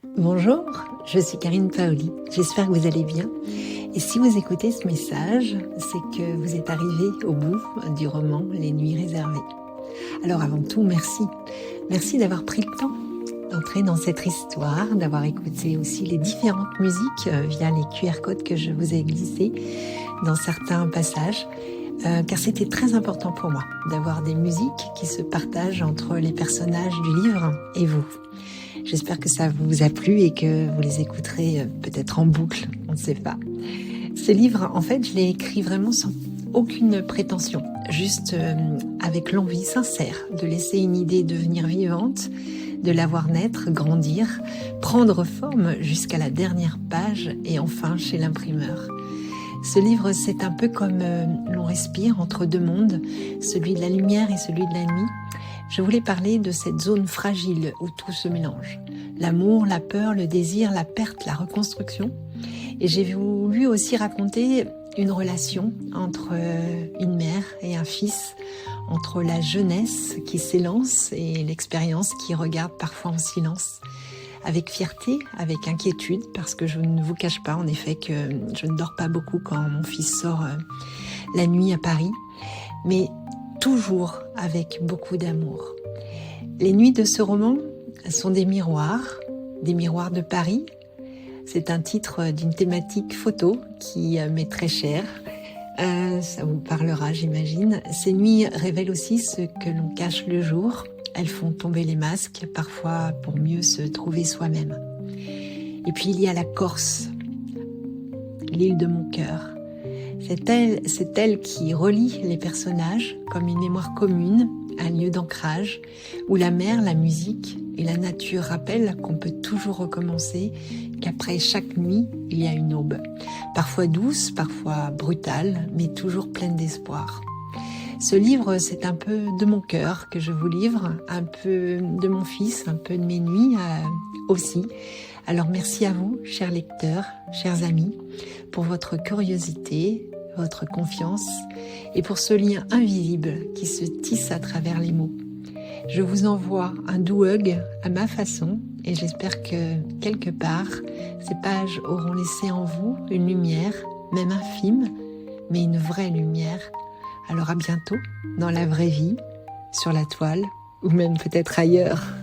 Bonjour, je suis Karine Paoli, j'espère que vous allez bien. Et si vous écoutez ce message, c'est que vous êtes arrivé au bout du roman Les Nuits réservées. Alors avant tout, merci. Merci d'avoir pris le temps d'entrer dans cette histoire, d'avoir écouté aussi les différentes musiques via les QR codes que je vous ai glissés dans certains passages. Car c'était très important pour moi d'avoir des musiques qui se partagent entre les personnages du livre et vous. J'espère que ça vous a plu et que vous les écouterez peut-être en boucle, on ne sait pas. Ce livre, en fait, je l'ai écrit vraiment sans aucune prétention, juste avec l'envie sincère de laisser une idée devenir vivante, de la voir naître, grandir, prendre forme jusqu'à la dernière page et enfin chez l'imprimeur. Ce livre, c'est un peu comme l'on respire entre deux mondes, celui de la lumière et celui de la nuit. Je voulais parler de cette zone fragile où tout se mélange. L'amour, la peur, le désir, la perte, la reconstruction. Et j'ai voulu aussi raconter une relation entre une mère et un fils, entre la jeunesse qui s'élance et l'expérience qui regarde parfois en silence. Avec fierté, avec inquiétude, parce que je ne vous cache pas en effet que je ne dors pas beaucoup quand mon fils sort la nuit à Paris, mais toujours avec beaucoup d'amour. Les nuits de ce roman sont des miroirs de Paris. C'est un titre d'une thématique photo qui m'est très chère. Ça vous parlera, j'imagine. Ces nuits révèlent aussi ce que l'on cache le jour. Elles font tomber les masques, parfois pour mieux se trouver soi-même. Et puis il y a la Corse, l'île de mon cœur. C'est elle qui relie les personnages comme une mémoire commune, un lieu d'ancrage, où la mer, la musique et la nature rappellent qu'on peut toujours recommencer, qu'après chaque nuit, il y a une aube. Parfois douce, parfois brutale, mais toujours pleine d'espoir. Ce livre, c'est un peu de mon cœur que je vous livre, un peu de mon fils, un peu de mes nuits aussi. Alors merci à vous, chers lecteurs, chers amis, pour votre curiosité, votre confiance et pour ce lien invisible qui se tisse à travers les mots. Je vous envoie un doux hug à ma façon et j'espère que quelque part, ces pages auront laissé en vous une lumière, même infime, mais une vraie lumière. Alors à bientôt dans la vraie vie, sur la toile ou même peut-être ailleurs.